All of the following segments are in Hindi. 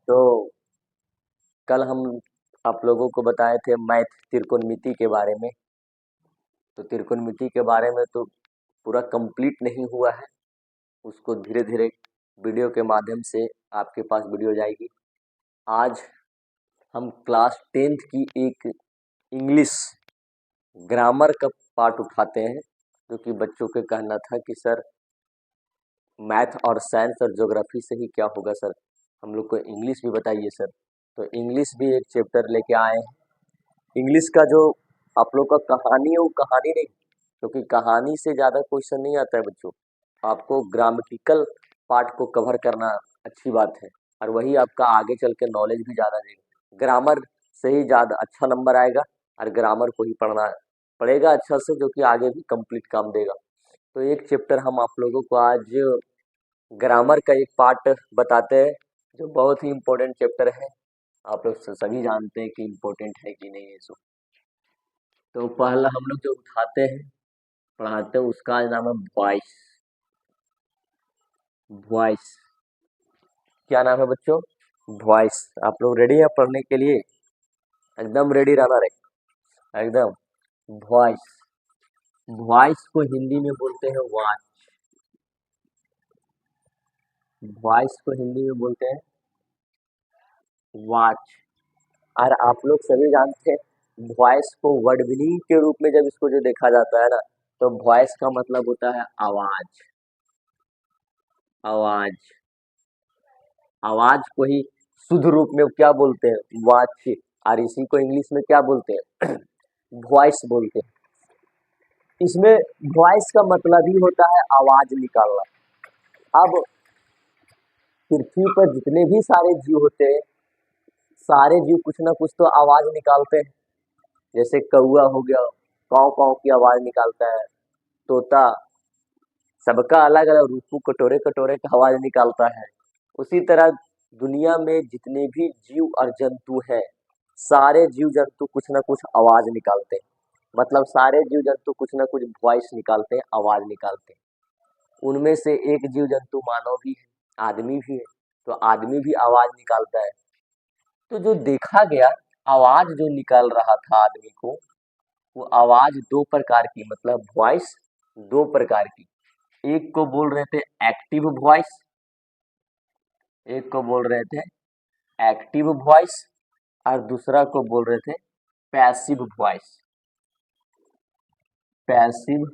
तो कल हम आप लोगों को बताए थे मैथ त्रिकोणमिति के बारे में। तो त्रिकोणमिति के बारे में तो पूरा कंप्लीट नहीं हुआ है, उसको धीरे धीरे वीडियो के माध्यम से आपके पास वीडियो जाएगी। आज हम क्लास 10th की एक इंग्लिश ग्रामर का पार्ट उठाते हैं, जो कि बच्चों के कहना था कि सर मैथ और साइंस और ज्योग्राफी से ही क्या होगा सर, हम लोग को इंग्लिश भी बताइए सर। तो इंग्लिश भी एक चैप्टर लेके आए हैं। इंग्लिश का जो आप लोग का कहानी है वो कहानी नहीं, क्योंकि कहानी से ज़्यादा क्वेश्चन नहीं आता है बच्चों। आपको ग्रामेटिकल पार्ट को कवर करना अच्छी बात है, और वही आपका आगे चल के नॉलेज भी ज़्यादा देगा। ग्रामर से ही ज़्यादा अच्छा नंबर आएगा, और ग्रामर को ही पढ़ना पड़ेगा अच्छा से, जो कि आगे भी कंप्लीट काम देगा। तो एक चैप्टर हम आप लोगों को आज ग्रामर का एक पार्ट बताते हैं, जो बहुत ही इम्पोर्टेंट चैप्टर है। आप लोग सभी जानते हैं कि इम्पोर्टेंट है कि नहीं है सो। तो पहला हम लोग जो उठाते हैं पढ़ाते हैं उसका नाम है वॉइस। वॉइस क्या नाम है बच्चों? वॉइस। आप लोग रेडी है पढ़ने के लिए? एकदम रेडी रहना रहे एकदम। वॉइस, वॉइस को हिंदी में बोलते हैं वॉच। वॉइस को हिंदी में बोलते हैं वॉच। और आप लोग सभी जानते हैं वॉइस को वर्ड मीनिंग के रूप में जब इसको जो देखा जाता है ना, तो वॉइस का मतलब होता है आवाज। आवाज, आवाज को ही शुद्ध रूप में क्या बोलते हैं? वाच्य। और इसी को इंग्लिश में क्या बोलते हैं? वॉइस बोलते हैं। इसमें वॉइस का मतलब ही होता है आवाज निकालना। अब पृथ्वी पर जितने भी सारे जीव होते हैं, सारे जीव कुछ ना कुछ तो आवाज निकालते हैं। जैसे कौआ हो गया, काव काव की आवाज निकालता है। तोता, सबका अलग अलग रूपू कटोरे कटोरे का आवाज निकालता है। उसी तरह दुनिया में जितने भी जीव और जंतु हैं, सारे जीव जंतु कुछ ना कुछ आवाज निकालते हैं। मतलब सारे जीव जंतु कुछ ना कुछ वॉइस निकालते हैं, आवाज निकालते हैं। उनमें से एक जीव जंतु मानव भी है, आदमी भी है। तो आदमी भी आवाज निकालता है। तो जो देखा गया, आवाज जो निकाल रहा था आदमी को, वो आवाज दो प्रकार की, मतलब वॉइस दो प्रकार की। एक को बोल रहे थे एक्टिव वॉइस, एक को बोल रहे थे एक्टिव वॉइस, और दूसरा को बोल रहे थे पैसिव वॉइस। पैसिव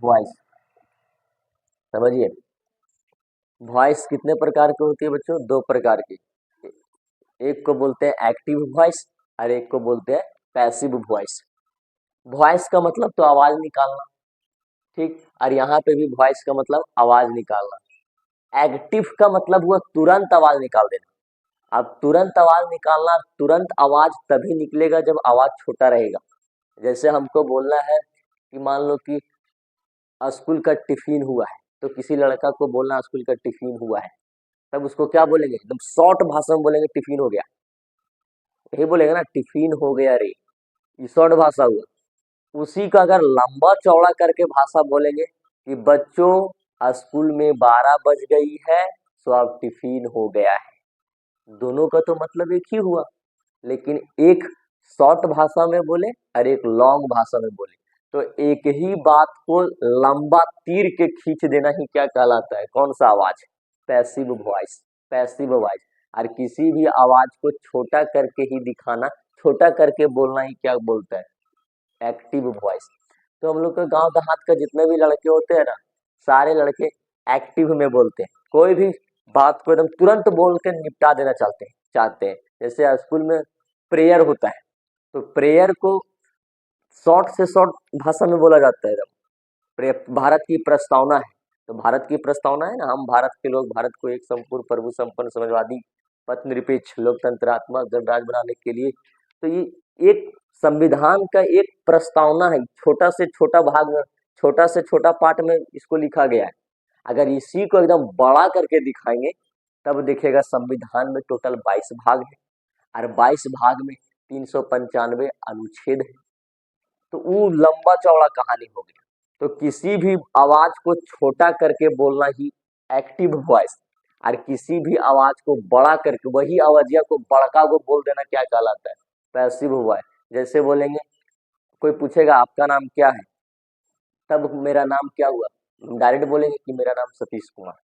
वॉइस, समझिए। वॉइस कितने प्रकार की होती है बच्चों? दो प्रकार की। एक को बोलते हैं एक्टिव वॉइस, और एक को बोलते हैं पैसिव वॉइस। वॉइस का मतलब तो आवाज निकालना, ठीक। और यहाँ पे भी वॉइस का मतलब आवाज निकालना। एक्टिव का मतलब हुआ तुरंत आवाज निकाल देना। अब तुरंत आवाज निकालना, तुरंत आवाज तभी निकलेगा जब आवाज छोटा रहेगा। जैसे हमको बोलना है कि मान लो कि स्कूल का टिफिन हुआ है, तो किसी लड़का को बोलना स्कूल का टिफिन हुआ है, तब उसको क्या बोलेंगे? एकदम शॉर्ट भाषा में बोलेंगे टिफिन हो गया। यही बोलेगा ना, टिफिन हो गया रे। ये शॉर्ट भाषा हुआ। उसी का अगर लंबा चौड़ा करके भाषा बोलेंगे कि बच्चों स्कूल में 12 बज गई है, तो अब टिफिन हो गया है। दोनों का तो मतलब एक ही हुआ, लेकिन एक शॉर्ट भाषा में बोले और एक लॉन्ग भाषा में बोले, तो एक ही बात को लंबा तीर के खींच देना ही क्या कहलाता है? कौन सा आवाज? Passive voice. Passive voice. और किसी भी आवाज को छोटा करके ही दिखाना, छोटा करके बोलना ही क्या बोलता है? Active voice. तो हम लोग के गांव देहात का जितने भी लड़के होते हैं ना, सारे लड़के एक्टिव में बोलते हैं। कोई भी बात को एकदम तुरंत बोल के निपटा देना चाहते हैं। जैसे स्कूल में प्रेयर होता है, तो प्रेयर को शॉर्ट से शॉर्ट भाषा में बोला जाता है। भारत की प्रस्तावना है, तो भारत की प्रस्तावना है ना, हम भारत के लोग भारत को एक संपूर्ण प्रभु संपन्न समाजवादी पथ निरपेक्ष लोकतंत्रात्मक गणराज्य बनाने के लिए। तो ये एक संविधान का एक प्रस्तावना है, छोटा से छोटा भाग में, छोटा से छोटा पार्ट में इसको लिखा गया है। अगर इसी को एकदम बड़ा करके दिखाएंगे, तब दिखेगा संविधान में टोटल 22 भाग है, और 22 भाग में 395 अनुच्छेद है। तो वो लंबा चौड़ा कहानी हो गया। तो किसी भी आवाज को छोटा करके बोलना ही एक्टिव वॉइस। और किसी भी आवाज को बड़ा करके वही आवाजिया को बड़का को बोल देना क्या कहलाता है? Passive voice. जैसे बोलेंगे, कोई पूछेगा आपका नाम क्या है, तब मेरा नाम क्या हुआ, हम डायरेक्ट बोलेंगे कि मेरा नाम सतीश कुमार।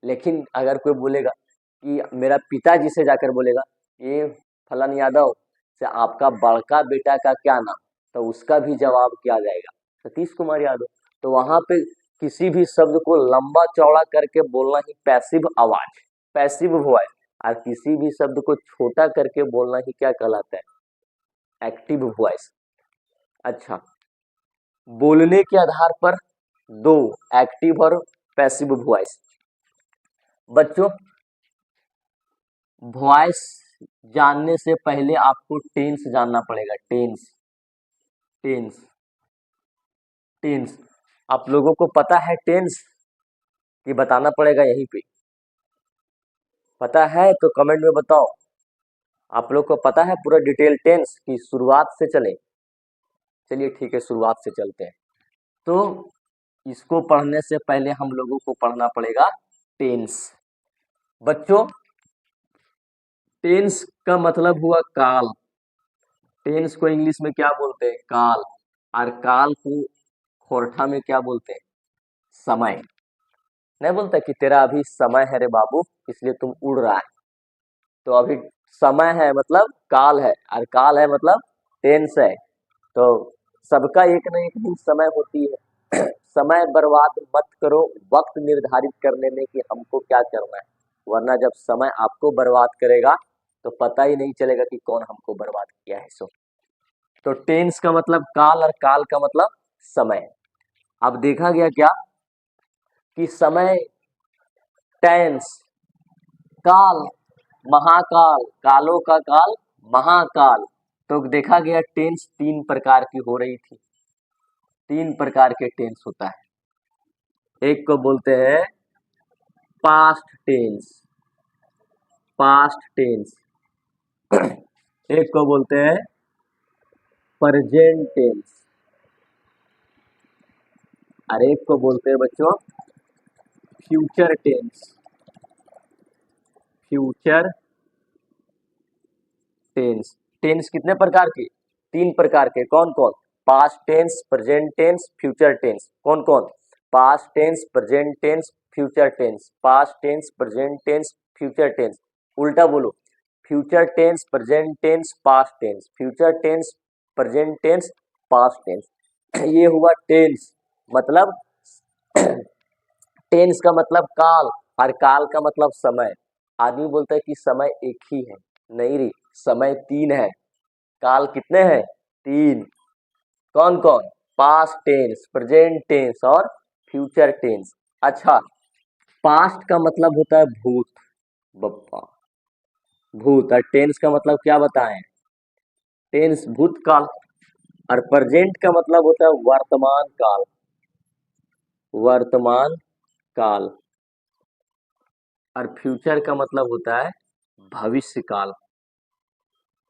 लेकिन अगर कोई बोलेगा कि मेरा पिताजी से जाकर बोलेगा ये फलन यादव से आपका बड़का बेटा का क्या नाम, तो उसका भी जवाब क्या जाएगा? सतीश कुमार यादव। तो वहां पे किसी भी शब्द को लंबा चौड़ा करके बोलना ही पैसिव आवाज, पैसिव वॉइस। और किसी भी शब्द को छोटा करके बोलना ही क्या कहलाता है? Active voice. अच्छा, बोलने के आधार पर दो, एक्टिव और पैसिव वॉइस। बच्चों, वॉइस जानने से पहले आपको टेंस जानना पड़ेगा। Tense, tense, tense. आप लोगों को पता है टेंस कि बताना पड़ेगा यहीं पे? पता है तो कमेंट में बताओ। आप लोग को पता है पूरा डिटेल टेंस की शुरुआत से चले? चलिए ठीक है, शुरुआत से चलते हैं। तो इसको पढ़ने से पहले हम लोगों को पढ़ना पड़ेगा टेंस। बच्चों, टेंस का मतलब हुआ काल। टेंस को इंग्लिश में क्या बोलते हैं? काल। और काल को खोरठा में क्या बोलते हैं? समय। नहीं बोलता कि तेरा अभी समय है रे बाबू, इसलिए तुम उड़ रहा है। तो अभी समय है मतलब काल है, और काल है मतलब टेंस है। तो सबका एक न एक दिन समय होती है। समय बर्बाद मत करो वक्त निर्धारित करने में कि हमको क्या करना है, वरना जब समय आपको बर्बाद करेगा तो पता ही नहीं चलेगा कि कौन हमको बर्बाद किया है। सो तो टेंस का मतलब काल और काल का मतलब समय। अब देखा गया क्या कि समय, टेंस, काल, महाकाल, कालों का काल, महाकाल। तो देखा गया टेंस तीन प्रकार की हो रही थी। तीन प्रकार के टेंस होता है। एक को बोलते हैं पास्ट टेंस, पास्ट टेंस। एक को बोलते हैं प्रेजेंट टेंस, और एक को बोलते हैं बच्चों future tense, future tense. Tense कितने प्रकार के? तीन प्रकार के। कौन कौन? Past tense, present tense, future tense. कौन कौन? Past tense, present tense, future tense. Past tense, present tense, future tense. उल्टा बोलो, future tense, present tense, past tense. Future tense, present tense, past tense. ये हुआ टेंस। मतलब टेंस का मतलब काल, और काल का मतलब समय। आदमी बोलता है कि समय एक ही है, नहीं रे, समय तीन है। काल कितने हैं? तीन। कौन कौन? पास्ट टेंस, प्रेजेंट टेंस और फ्यूचर टेंस। अच्छा, पास्ट का मतलब होता है भूत, बप्पा, भूत। और टेंस का मतलब क्या बताएं? टेंस भूतकाल। और प्रेजेंट का मतलब होता है वर्तमान काल, वर्तमान काल। और फ्यूचर का मतलब होता है भविष्य काल,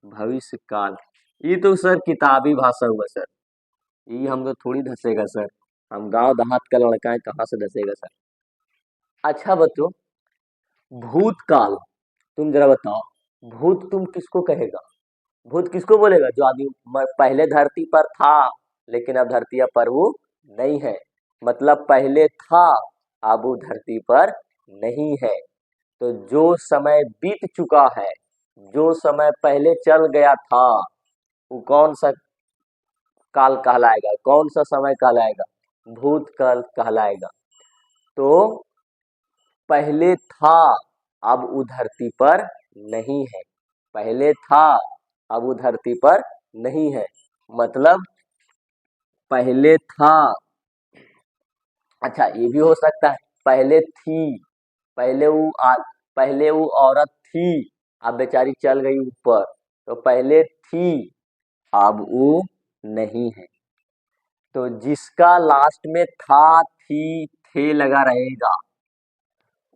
भविष्य काल। ये तो सर किताबी भाषा हुआ सर, ये हम तो थोड़ी धसेगा सर, हम गांव देहात का लड़का है, कहाँ से धसेगा सर। अच्छा बच्चों, भूतकाल, तुम जरा बताओ, भूत तुम किसको कहेगा? भूत किसको बोलेगा? जो आदमी पहले धरती पर था लेकिन अब धरती पर वो नहीं है। मतलब पहले था, अब वो धरती पर नहीं है। तो जो समय बीत चुका है, जो समय पहले चल गया था, वो कौन सा काल कहलाएगा? कौन सा समय कहलाएगा? भूतकाल कहलाएगा। तो पहले था, अब वो धरती पर नहीं है। पहले था, अब वो धरती पर नहीं है। मतलब पहले था। अच्छा, ये भी हो सकता है पहले थी, पहले वो पहले वो औरत थी, अब बेचारी चल गई ऊपर, तो पहले थी, अब वो नहीं है। तो जिसका लास्ट में था, थी, थे लगा रहेगा,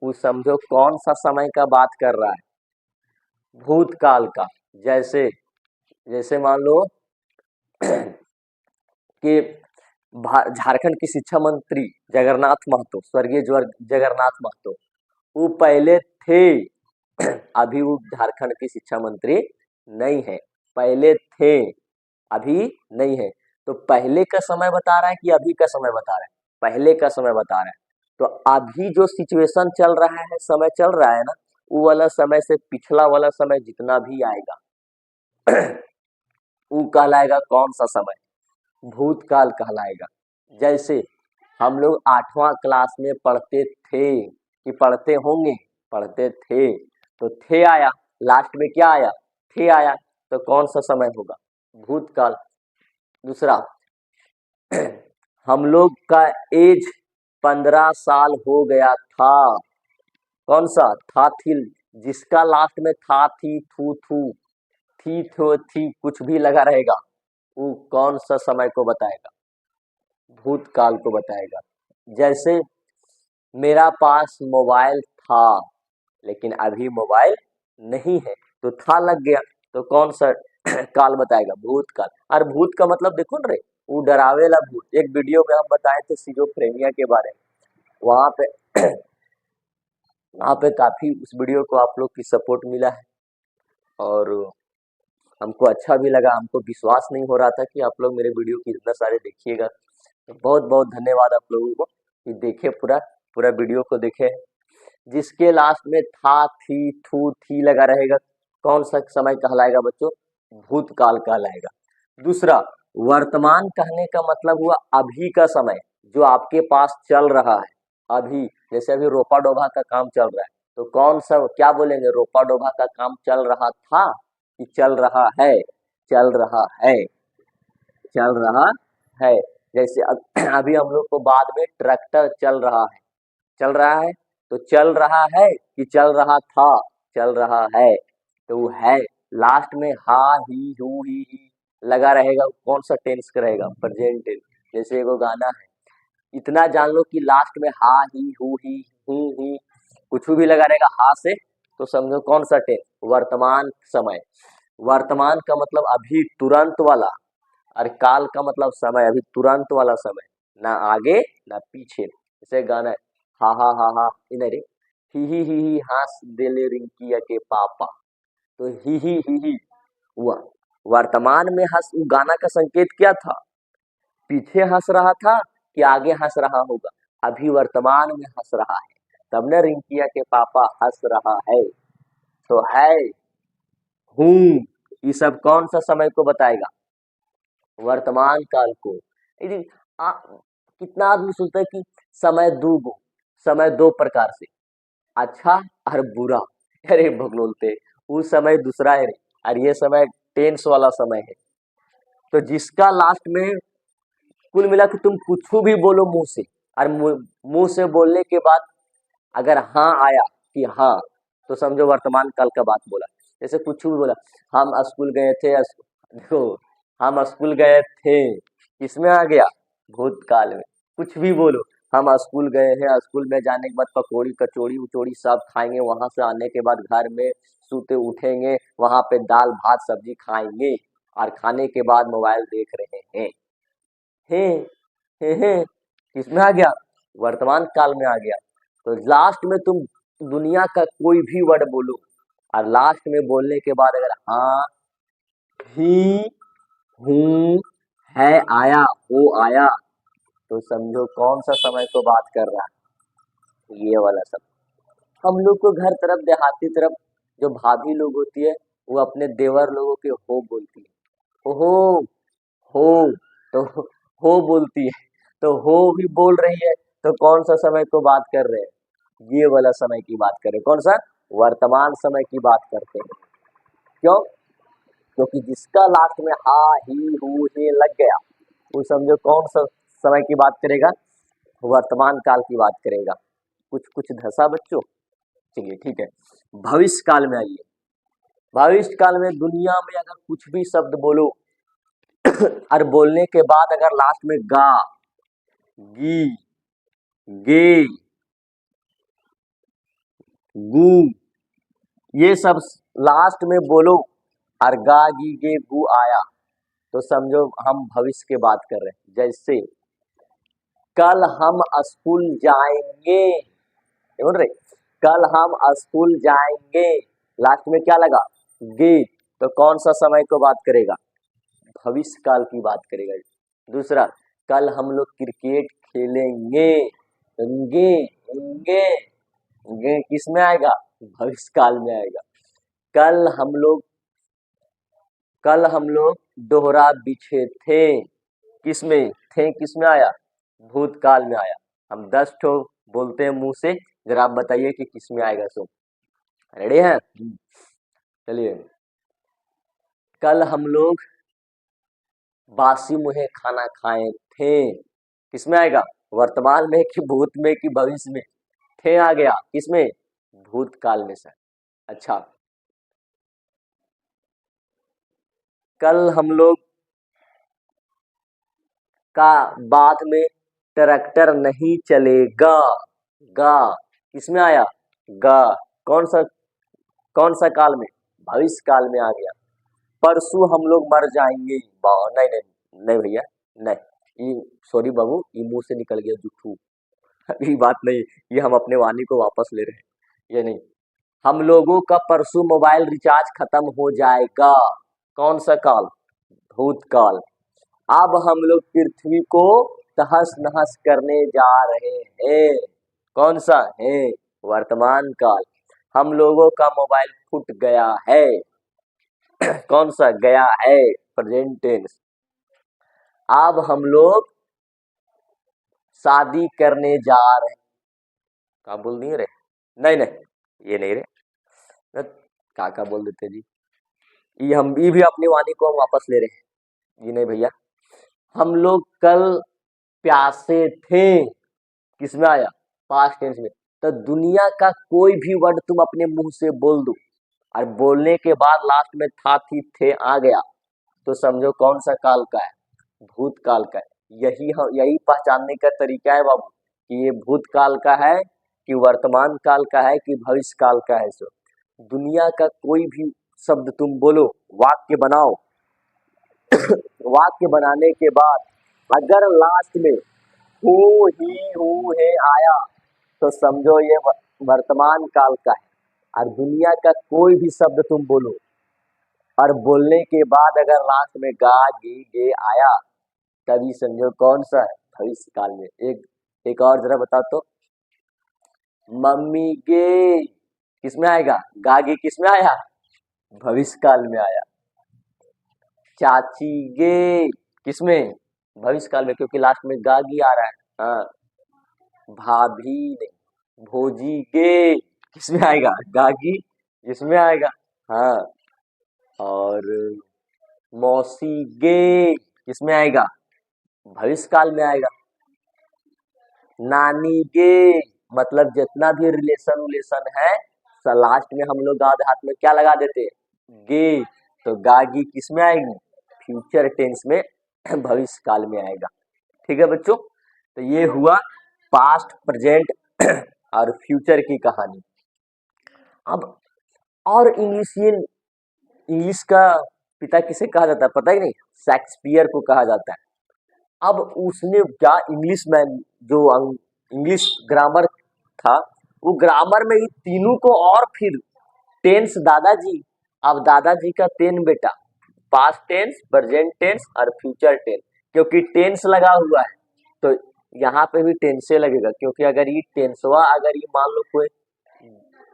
वो समझो कौन सा समय का बात कर रहा है? भूतकाल का। जैसे जैसे मान लो कि झारखंड की शिक्षा मंत्री जगन्नाथ महतो, स्वर्गीय जगन्नाथ महतो, वो पहले थे। अभी वो झारखंड की शिक्षा मंत्री नहीं है। पहले थे, अभी नहीं है। तो पहले का समय बता रहा है कि अभी का समय बता रहा है? पहले का समय बता रहा है। तो अभी जो सिचुएशन चल रहा है, समय चल रहा है ना, वो वाला समय से पिछला वाला समय जितना भी आएगा वो कहलाएगा कौन सा समय? भूतकाल कहलाएगा। जैसे हम लोग 8वां क्लास में पढ़ते थे कि पढ़ते होंगे, पढ़ते थे, तो थे आया, लास्ट में क्या आया? थे आया। तो कौन सा समय होगा? भूतकाल। दूसरा, हम लोग का एज 15 साल हो गया था। कौन सा? था थी, जिसका लास्ट में था थी थू थू थी थो थी कुछ भी लगा रहेगा, वो कौन सा समय को बताएगा? भूतकाल को बताएगा। जैसे मेरा पास मोबाइल था लेकिन अभी मोबाइल नहीं है, तो था लग गया, तो कौन सा काल बताएगा? भूतकाल। और भूत का मतलब देखो ना रे, वो डरावेला भूत। एक वीडियो में हम बताए थे सिजोफ्रेनिया के बारे में, वहां पे वहां पे काफी उस वीडियो को आप लोग की सपोर्ट मिला है और हमको अच्छा भी लगा। हमको विश्वास नहीं हो रहा था कि आप लोग मेरे वीडियो की इतना सारे देखिएगा। तो बहुत बहुत धन्यवाद आप लोगों को कि देखे, पूरा पूरा वीडियो को देखे। जिसके लास्ट में था थी थू थी लगा रहेगा, कौन सा समय कहलाएगा बच्चों? भूतकाल कहलाएगा। दूसरा, वर्तमान कहने का मतलब हुआ अभी का समय, जो आपके पास चल रहा है अभी। जैसे अभी रोपा डोभा का काम चल रहा है, तो कौन सा, क्या बोलेंगे? रोपा डोभा का काम चल रहा था कि चल रहा है? चल रहा है, चल रहा है। जैसे अभी हम लोग को बाद में ट्रैक्टर चल रहा है, चल रहा है, तो चल रहा है कि चल रहा था? चल रहा है, तो वो है लास्ट में हा ही हु ही लगा रहेगा, कौन सा टेंस का रहेगा? Present tense. जैसे एगो गाना है, इतना जान लो कि लास्ट में हा ही हु ही कुछ भी लगा रहेगा हा से, तो समझो कौन सा टेंस? वर्तमान समय। वर्तमान का मतलब अभी तुरंत वाला, और काल का मतलब समय, अभी तुरंत वाला समय, ना आगे ना पीछे। जैसे गाना है, हा इधर ही हंस दिले रिंकिया के पापा, तो ही हुआ वर्तमान में हंस। वो गाना का संकेत क्या था? पीछे हंस रहा था कि आगे हंस रहा होगा? अभी वर्तमान में हंस रहा है, तब न रिंकिया के पापा हंस रहा है। तो है, हूँ, ये सब कौन सा समय को बताएगा? वर्तमान काल को। यदि कितना आदमी सोचता है कि समय दो गो, समय दो प्रकार से, अच्छा और बुरा। अरे भगनोलते, वो समय दूसरा है रे, और ये समय टेंस वाला समय है। तो जिसका लास्ट में कुल मिला के तुम कुछ भी बोलो मुंह से, और मुंह से बोलने के बाद अगर हाँ आया कि हाँ, तो समझो वर्तमान काल का बात बोला। जैसे कुछ भी बोला, हम स्कूल गए थे, देखो, हम स्कूल गए थे, किसमें आ गया? भूतकाल में। कुछ भी बोलो, हम स्कूल गए हैं, स्कूल में जाने के बाद पकौड़ी कचौड़ी उचौड़ी सब खाएंगे, वहां से आने के बाद घर में सूते उठेंगे, वहां पे दाल भात सब्जी खाएंगे, और खाने के बाद मोबाइल देख रहे हैं। हे हे किसमें आ गया? वर्तमान काल में आ गया। तो लास्ट में तुम दुनिया का कोई भी वर्ड बोलो, और लास्ट में बोलने के बाद अगर हाँ ही हूँ है आया हो आया, तो समझो कौन सा समय को बात कर रहा है? ये वाला समय। हम लोग को घर तरफ, देहाती तरफ, जो भाभी लोग होती है, वो अपने देवर लोगों के हो बोलती है। ओहो, हो, तो हो बोलती है, तो हो भी बोल रही है, तो कौन सा समय को बात कर रहे हैं? ये वाला समय की बात कर रहे हैं। कौन सा? वर्तमान समय की बात करते हैं। क्यों? क्योंकि जिसका लास्ट में हा ही हु हे लग गया, वो समझो कौन सा समय की बात करेगा? वर्तमान काल की बात करेगा। कुछ कुछ धसा बच्चों। चलिए ठीक है, भविष्य काल में आइए। भविष्य काल में दुनिया में अगर कुछ भी शब्द बोलो, और बोलने के बाद अगर लास्ट में गा, गी, गे, गू, ये सब लास्ट में बोलो, और गा गी गे गू आया, तो समझो हम भविष्य की बात कर रहे हैं। जैसे कल हम स्कूल जाएंगे, बोल रहे कल हम स्कूल जाएंगे, लास्ट में क्या लगा, गे, तो कौन सा समय को बात करेगा, भविष्य काल की बात करेगा। दूसरा, कल हम लोग क्रिकेट खेलेंगे, गे, गे, गे किस में आएगा, भविष्य काल में आएगा। कल हम लोग कल हम लोग दोहरा बिछे थे, किस में थे, किस में आया, भूतकाल में आया। हम 10 ठो बोलते हैं मुंह से, जरा आप बताइए कि किस में आएगा। सो रेडी है, चलिए। कल हम लोग बासी मुहे खाना खाए थे, किस में आएगा, वर्तमान में कि भूत में कि भविष्य में, थे आ गया, किस में, भूतकाल में सर। अच्छा, कल हम लोग का बाद में ट्रैक्टर नहीं चलेगा, गा किसमें आया, गा, कौन सा काल में, भविष्य काल में आ गया। परसों हम लोग मर जाएंगे, नहीं नहीं नहीं भैया, नहीं, ये सॉरी बाबू, ये मुंह से निकल गया जुठू, ये बात नहीं, ये हम अपने वाणी को वापस ले रहे हैं, ये नहीं। हम लोगों का परसों मोबाइल रिचार्ज खत्म हो जाएगा, कौन सा काल, भूतकाल। अब हम लोग पृथ्वी को तहस नहस करने जा रहे हैं, कौन सा है, वर्तमान काल। हम लोगों का मोबाइल फूट गया है, कौन सा, गया है, प्रेजेंट टेंस। अब हम लोग शादी करने जा रहे, का बोल नहीं रहे, नहीं नहीं ये नहीं रहे, का बोल देते जी, ये भी अपनी वाणी को हम वापस ले रहे हैं, ये नहीं भैया। हम लोग कल प्यासे थे, किसमें आया, पास्ट टेंस में। तो दुनिया का कोई भी वर्ड तुम अपने मुंह से बोल दो और बोलने के बाद लास्ट में था थी थे आ गया, तो समझो कौन सा काल का है, भूतकाल का है। यही पहचानने का तरीका है बाबू कि ये भूतकाल का है कि वर्तमान काल का है कि भविष्य काल का है। सो दुनिया का कोई भी शब्द तुम बोलो, वाक्य बनाओ, वाक्य बनाने के बाद अगर लास्ट में हु ही हु है आया, तो समझो ये वर्तमान काल का है। और दुनिया का कोई भी शब्द तुम बोलो और बोलने के बाद अगर लास्ट में गा गी गे आया, तभी समझो कौन सा है, भविष्य काल में। एक और जरा बता तो, मम्मी गे किसमें आएगा, गा गी किसमें आया, भविष्य काल में आया। चाची गे किसमें, भविष्य काल में, क्योंकि लास्ट में गा गी आ रहा है। हाँ, भाभी नहीं, भोजी गे किसमें आएगा, गागी किसमें आएगा, हाँ। और मौसी गे किसमें आएगा, भविष्य काल में आएगा। नानी गे, मतलब जितना भी रिलेशन है, लास्ट में हम लोग आधे हाथ में क्या लगा देते हैं, गे, तो गागी किसमें आएगी, फ्यूचर टेंस में, भविष्य काल में आएगा। ठीक है बच्चों, तो ये हुआ पास्ट, प्रेजेंट और फ्यूचर की कहानी। अब और इंग्लिश का पिता किसे कहा जाता है पता ही नहीं, शेक्सपियर को कहा जाता है। अब उसने क्या, इंग्लिश मैन जो इंग्लिश ग्रामर था, वो ग्रामर में ही तीनों को, और फिर टेंस दादाजी, अब दादाजी का 3 बेटा, पास्ट टेंस, प्रेजेंट टेंस और फ्यूचर टेंस। क्योंकि टेंस लगा हुआ है तो यहाँ पे भी टेंसे लगेगा, क्योंकि अगर ये टेंसवा, अगर ये मान लो कोई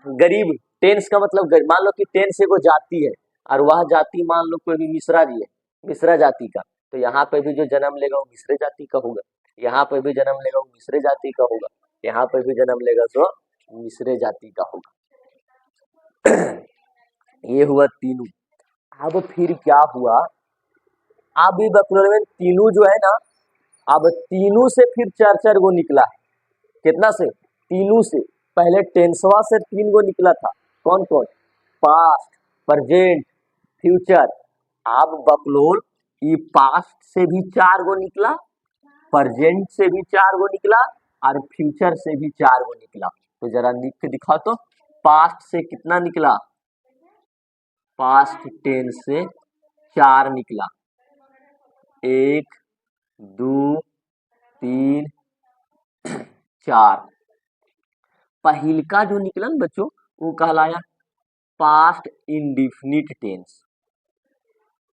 गरीब, टेंस का मतलब मान लो कि टेंस एगो जाति है और वह जाति मान लो कोई भी मिश्रा जी है, मिश्रा जाति का, तो यहाँ पे भी जो जन्म लेगा वो मिश्रे जाति का होगा, यहाँ पे भी जन्म लेगा वो मिश्रे जाति का होगा, यहाँ पे भी जन्म लेगा तो मिश्रे जाति का होगा। ये हुआ तीनों। अब फिर क्या हुआ, अब ये बकलोल में तीनों जो है ना, अब तीनों से फिर 4-4 गो निकला है, कितना से, तीनों से। पहले टेंसवा से 3 गो निकला था, कौन कौन, पास्ट, प्रेजेंट, फ्यूचर। अब बकलोल ये पास्ट से भी 4 गो निकला, प्रेजेंट से भी 4 गो निकला और फ्यूचर से भी 4 गो निकला। तो जरा लिख के दिखा तो, पास्ट से कितना निकला, पास्ट टेंस से 4 निकला, 1 2 3 4। पहिलका जो निकला ना बच्चों, वो कहलाया past indefinite tense.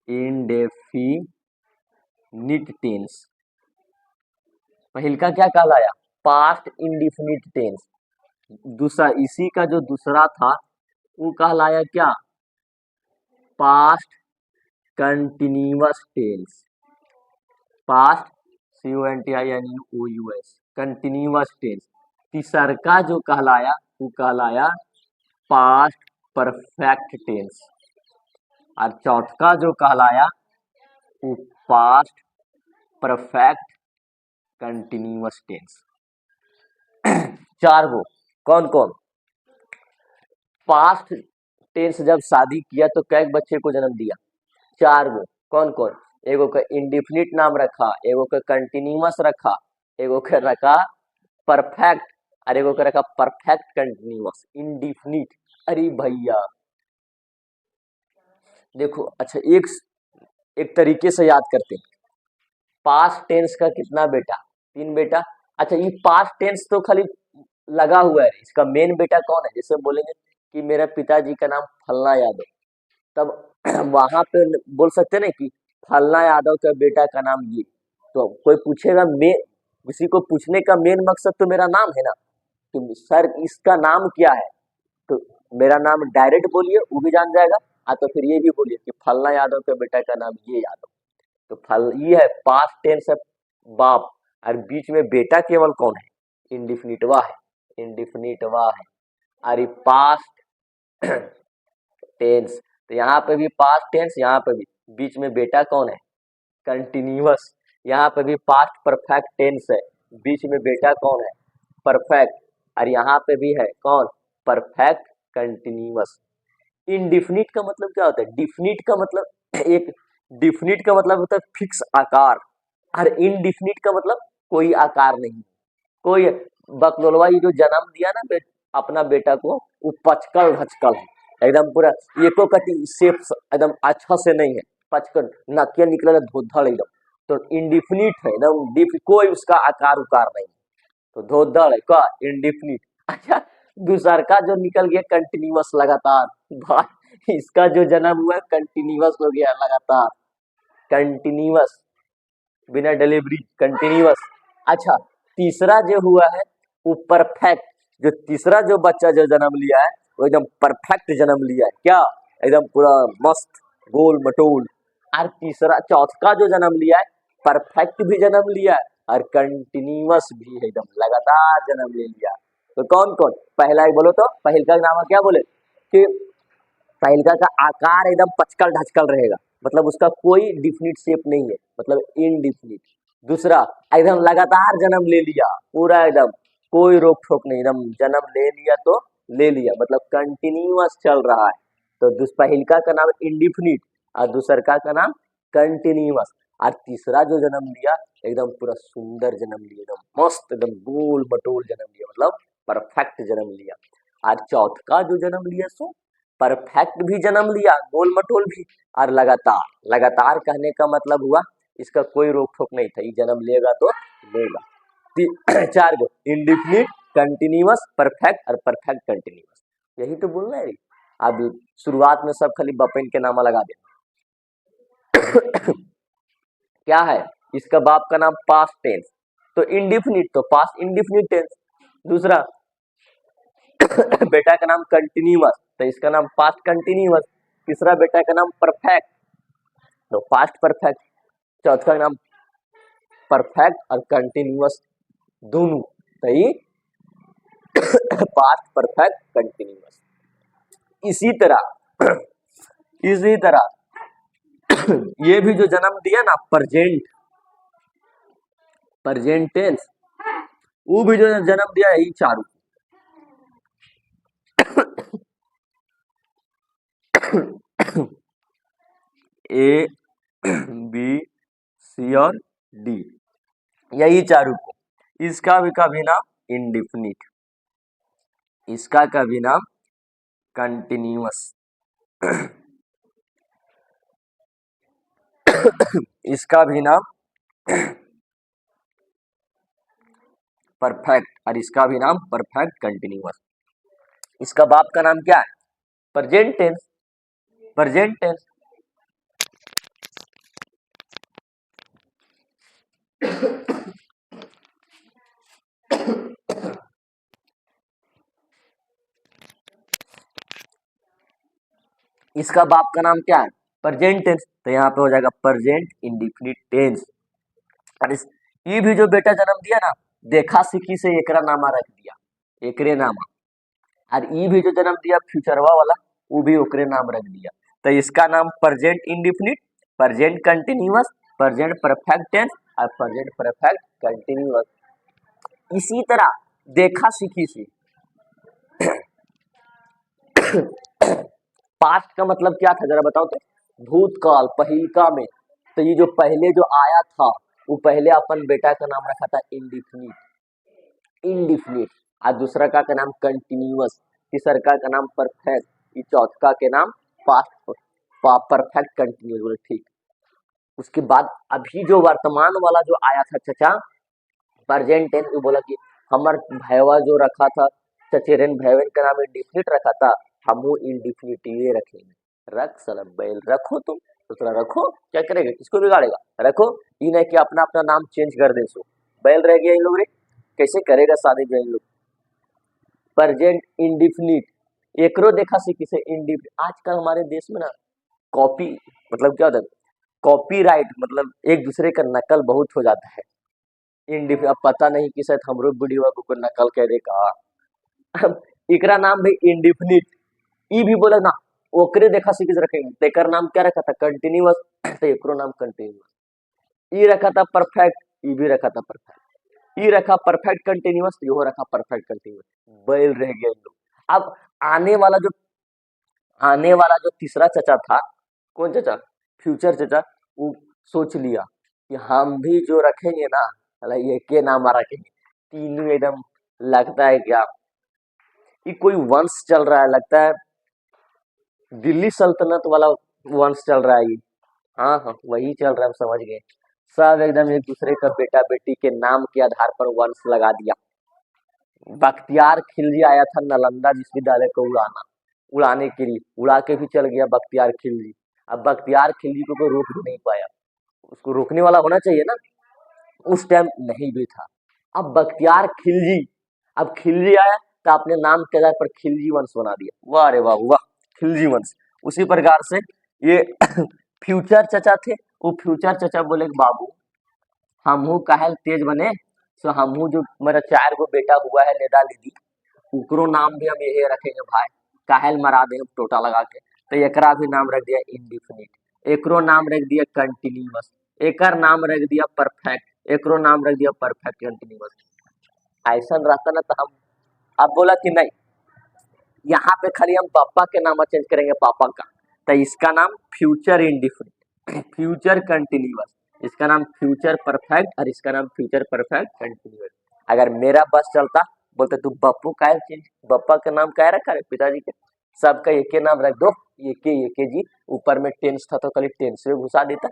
Indefinite tense पहिलका क्या कहलाया? Past indefinite tense. दूसरा, इसी का जो दूसरा था वो कहलाया क्या? Past continuous tense. Past CONTINUOUS continuous tense. तीसरका जो कहलाया वो कहलाया पास्ट परफेक्ट टेंस। और चौथा जो कहलाया वो पास्ट परफेक्ट कंटिन्यूअस टेंस। चार गो कौन कौन? पास्ट टेंस जब शादी किया तो कै बच्चे को जन्म दिया? चार गो। कौन कौन? एगो का इंडिफिनिट नाम रखा, एगो का कंटिन्यूअस रखा, एगो का रखा परफेक्ट, और एगो का रखा परफेक्ट कंटिन्यूअस इंडिफिनिट। अरे भैया देखो, अच्छा एक तरीके से याद करते हैं। पास्ट टेंस का कितना बेटा? 3 बेटा। अच्छा, ये पास्ट टेंस तो खाली लगा हुआ है, इसका मेन बेटा कौन है? जैसे बोलेंगे कि मेरा पिताजी का नाम फलना यादव, तब वहां पे बोल सकते ना कि फलना यादव का बेटा का नाम ये। तो कोई पूछेगा, मेन किसी को पूछने का मेन मकसद तो मेरा नाम है ना, कि सर इसका नाम क्या है? तो मेरा नाम डायरेक्ट बोलिए वो भी जान जाएगा। तो फिर ये भी बोलिए कि फलना यादव के बेटा का नाम ये यादव। तो फल ये है पास्ट टेंस है बाप, और बीच में बेटा केवल कौन है? इंडिफिनिटवा है, इंडिफिनिटवा है। और पास्ट टेंस, तो यहाँ पे भी पास्ट टेंस, यहाँ पे भी बीच में बेटा कौन है? कंटिन्यूअस। यहाँ पे भी पास्ट परफेक्ट टेंस है, बीच में बेटा कौन है? परफेक्ट। और यहाँ पे भी है कौन? Perfect continuous. इनडिफिनिट का मतलब क्या होता है? डिफिनिट का मतलब एक डिफिनिट का मतलब होता है फिक्स आकार, और इनडिफिनिट का मतलब कोई आकार नहीं। कोई बकलोलवा ये जो जन्म दिया ना अपना बेटा को, वो पचकल धचकल है एकदम, पूरा एको कटी शेप एकदम अच्छा से नहीं है, पचकल नकिया निकले धोधड़ एकदम। तो इंडिफिनिट है एकदम, कोई उसका आकार उकार नहीं, तो धोधड़ है का इंडिफिनिट। अच्छा, दूसर का जो निकल गया कंटिन्यूअस लगातार, भाई इसका जो जन्म हुआ कंटिन्यूअस हो गया लगातार, कंटिन्यूअस बिना डिलीवरी कंटिन्यूअस। अच्छा, तीसरा जो हुआ है वो परफेक्ट। जो तीसरा जो बच्चा जो जन्म लिया है वो एकदम परफेक्ट जन्म लिया है, क्या? एकदम पूरा मस्त गोल मटोल। और तीसरा चौथा जो जन्म लिया है परफेक्ट भी जन्म लिया है, और कंटिन्यूअस भी है, एकदम लगातार जन्म ले लिया। तो कौन कौन? पहला ही बोलो तो, पहल का नाम क्या बोले कि पहिलका का आकार एकदम पचकल ढचकल रहेगा, मतलब उसका कोई डिफिनिट शेप नहीं है, मतलब इनडिफिनिट। दूसरा, एकदम लगातार जन्म ले लिया, पूरा एकदम कोई रोक ठोक नहीं, एकदम जन्म ले लिया तो ले लिया, मतलब कंटिन्यूअस चल रहा है। तो पहिलका का नाम इंडिफिनिट, और दूसरका का नाम कंटिन्यूअस। और तीसरा जो जन्म लिया एकदम पूरा सुंदर जन्म लिया, एकदम मस्त, एकदम गोल मटोल जन्म लिया, मतलब परफेक्ट जन्म लिया। और चौथा जो जन्म लिया सो परफेक्ट भी जन्म लिया, गोल मटोल भी, और लगातार। लगातार कहने का मतलब हुआ इसका कोई रोक ठोक नहीं था, ये जन्म लेगा तो लेगा। चार गो, इंडिफिनिट, कंटिन्यूअस, परफेक्ट और परफेक्ट कंटिन्यूअस, यही तो बोलना है। अब शुरुआत में सब खाली बपेन के नामा लगा दे। क्या है? इसका बाप का नाम पास्ट टेंस, तो इंडिफिनिट तो पास्ट इंडिफिनिट टेंस। दूसरा, बेटा का नाम कंटिन्यूअस, तो इसका नाम पास्ट कंटिन्यूअस। तीसरा बेटा का नाम परफेक्ट, तो पास्ट परफेक्ट। चौथा का नाम परफेक्ट और कंटिन्यूअस दोनों, तो ये पास्ट परफेक्ट कंटिन्यूअस। इसी तरह ये भी जो जन्म दिया ना प्रेजेंट, प्रेजेंट टेंस, वो भी जो जन्म दिया है ये चारों। ए बी सी और डी, यही चारों को। इसका भी का भी नाम इंडिफिनिट, इसका का भी नाम कंटिन्यूअस, इसका भी नाम परफेक्ट और इसका भी नाम परफेक्ट कंटिन्यूअस। इसका बाप का नाम क्या है? Present tense. Present tense. इसका बाप का नाम क्या है? Present tense. तो यहाँ पे हो जाएगा प्रेजेंट इंडिफिनिट टेंस। और इस ये भी जो बेटा जन्म दिया ना, देखा सीखी से एकरा नामा रख दिया, एकरे नामा। और ई भी जो जन्म दिया फ्यूचरवा वाला, वो भी ओकरे नाम रख दिया। तो इसका नाम present indefinite, present continuous, present perfect tense और प्रेजेंट परफेक्ट कंटिन्यूअस। इसी तरह देखा सीखी से पास्ट का मतलब क्या था जरा बताओ तो? भूतकाल, पहिलका में। तो ये जो पहले जो आया था, वो पहले अपन बेटा का नाम रखा था इंडिफिनिट, इंडिफिनिट। और दूसरा का नाम कंटिन्यूअस, तीसरा का नाम परफेक्ट, ये चौथा के नाम पास्ट परफेक्ट कंटिन्यूअस। ठीक। उसके बाद अभी जो वर्तमान वाला जो आया था चचा, प्रेजेंट टेंस, वो बोला कि हमार भैया जो रखा था चचेरन भैवन का नाम इंडिफिनिट रखा था, हम वो इंडिफिनिट ये रखेंगे। रख साला बैल, रखो तुम तो थोड़ा रखो, क्या करेगा, किसको बिगाड़ेगा, रखो। ये नहीं कि अपना अपना नाम चेंज कर दे। सो बैल रह गया इन लोग रे, कैसे करेगा शादी जो इन लोग। प्रेजेंट इंडिफिनिट एकरो देखा सीखी से इंडिफिनिट। आजकल हमारे देश में ना कॉपी मतलब क्या होता है, कॉपीराइट मतलब एक दूसरे का नकल बहुत हो जाता है। अब पता नहीं कि शायद हमरो वीडियो को नकल करे का। अब एकरा नाम भी इंडिफिनिट, ई भी बोले ना ओकरे देखा सीखी से रखेंगे। तेकर नाम क्या रखा था? कंटिन्यूअस। तो एकरो नाम कंटिन्यूअस। ई रखा था परफेक्ट, ई भी रखा था परफेक्ट। ई रखा परफेक्ट कंटिन्यूअस, इहो रखा परफेक्ट कंटिन्यूअस। बैल रह गया इन लोग। अब आने वाला जो तीसरा चचा था, कौन चचा? फ्यूचर चचा। वो सोच लिया कि हम भी जो रखेंगे ना, साला ये के नाम रखेंगे। तीनों एकदम लगता है क्या ये कोई वंश चल रहा है, लगता है दिल्ली सल्तनत वाला वंश चल रहा है ये। हाँ हाँ वही चल रहा है, हम समझ गए। सब एकदम एक दूसरे का बेटा बेटी के नाम के आधार पर वंश लगा दिया। बख्तियार खिलजी आया था नालंदा विश्वविद्यालय को उड़ाने के लिए, उड़ा के भी चल गया बख्तियार खिलजी। अब बख्तियार खिलजी को कोई रोक भी नहीं पाया, उसको रोकने वाला होना चाहिए ना, उस टाइम नहीं भी था। अब बख्तियार खिलजी, अब खिलजी आया तो अपने नाम के आधार पर खिलजी वंश बना दिया। वाह रे वाह, वाह खिलजी वंश। उसी प्रकार से ये फ्यूचर चचा थे, वो फ्यूचर चचा बोले बाबू हमहू काहेल तेज बने, सो हमहू जो मेरा 4 गो बेटा हुआ है लेदा लेदी, उकरो नाम भी हम यही रखेंगे भाई, काहेल मरा दे टोटा लगा के। तो एकरा भी नाम रख दिया इंडिफिनिट, एकरो नाम रख दिया कंटिन्यूअस, एकर नाम रख दिया परफेक्ट, एकरो नाम रख दिया परफेक्ट कंटिन्यूअस। ऐसा रहता ना तो हम, अब बोला कि नहीं यहाँ पे खाली हम पापा के नाम चेंज करेंगे पापा का, तो इसका नाम फ्यूचर इंडिफिनिट, फ्यूचर कंटिन्यूअस, इसका नाम फ्यूचर परफेक्ट और इसका नाम फ्यूचर परफेक्ट कंटिन्यूअस। अगर मेरा बस चलता बोलते तू बप्पू का चेंज, बप्पा का नाम क्या रखा है पिताजी के, सबका एक ही नाम रख दो, एक जी, ऊपर में टेंस था तो खाली टेंस में घुसा देता,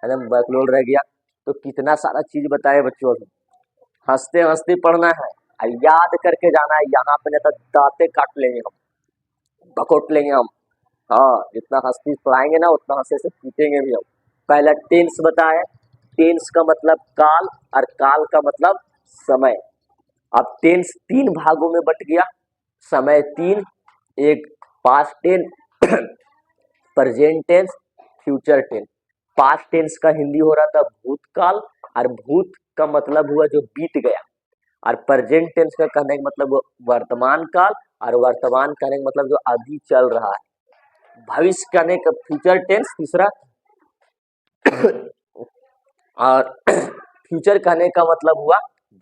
एकदम बकलोल रह गया। तो कितना सारा चीज बताए बच्चों, हंसते हंसते पढ़ना है और याद करके जाना है। यहाँ पे नहीं तो दांते काट लेंगे हम, बकोट लेंगे हम। हाँ जितना हंसती पढ़ाएंगे ना उतना हंसे से पीटेंगे भी हम। पहला टेंस बताया, टेंस का मतलब काल और काल का मतलब समय। अब टेंस 3 भागों में बट गया, समय 3, एक past tense, present tense, future tense. Past tense का हिंदी हो रहा था भूतकाल, और भूत का मतलब हुआ जो बीत गया, और प्रेजेंट टेंस का कहने का मतलब वर्तमान काल, और वर्तमान कहने का मतलब जो अभी चल रहा है। भविष्य कहने का फ्यूचर टेंस तीसरा, और फ्यूचर कहने का मतलब हुआ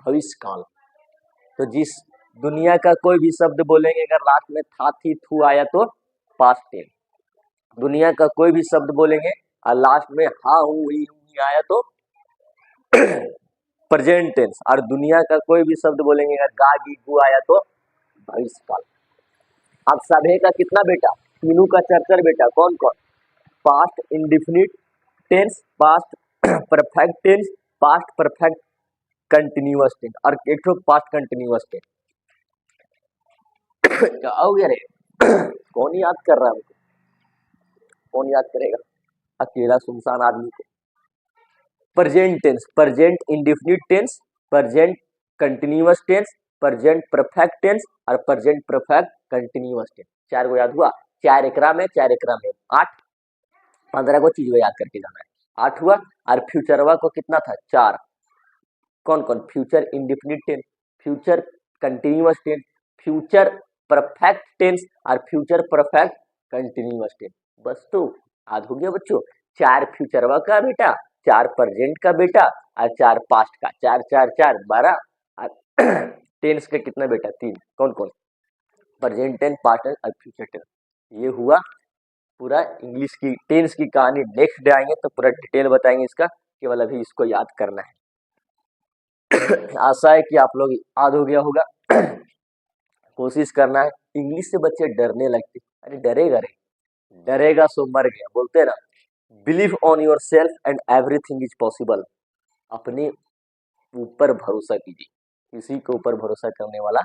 भविष्य काल। तो जिस दुनिया का कोई भी शब्द बोलेंगे अगर लास्ट में था थी थू आया तो पास्ट टेंस, दुनिया का कोई भी शब्द बोलेंगे और लास्ट में हाँ हूँ ही आया तो प्रेजेंट टेंस, और दुनिया का कोई भी शब्द बोलेंगे अगर गा गी गु आया तो भविष्य काल। अब सभी का कितना बेटा? तीनों का चर बेटा। कौन कौन? Past indefinite tense, past perfect tense, past perfect continuous tense और एक ठो पास्ट कंटिन्यूअस टेंस। क्या हो गया रे? कौन याद कर रहा है हमको? कौन याद करेगा अकेला सुनसान आदमी को? Present tense, present indefinite tense, present continuous tense, present perfect tense और प्रेजेंट परफेक्ट कंटिन्यूअस टेंस। चार को याद हुआ? चार एकरा में, चार एकरा में 8, 15 को चीज याद करके जाना है। 8 हुआ। और फ्यूचरवा को कितना था? 4। कौन कौन? Future indefinite tense, future continuous tense, future perfect tense और फ्यूचर परफेक्ट कंटिन्यूअस टेंस। बस तो याद हो गया बच्चों। 4 फ्यूचरवा का बेटा, 4 प्रेजेंट का बेटा और 4 पास्ट का। 4 4 4 12 और टेंस का कितना बेटा? 3। कौन कौन? प्रेजेंट टेंस, पास्ट टेंस और फ्यूचर टेंस। ये हुआ पूरा इंग्लिश की टेंस की कहानी। नेक्स्ट डे आएंगे तो पूरा डिटेल बताएंगे इसका, केवल अभी इसको याद करना है। आशा है कि आप लोग याद हो गया होगा। कोशिश करना है। इंग्लिश से बच्चे डरने लगते, अरे डरेगा रे, डरेगा सो मर गया, बोलते हैं ना। Believe on your self and everything is possible. अपने ऊपर भरोसा कीजिए, किसी के ऊपर भरोसा करने वाला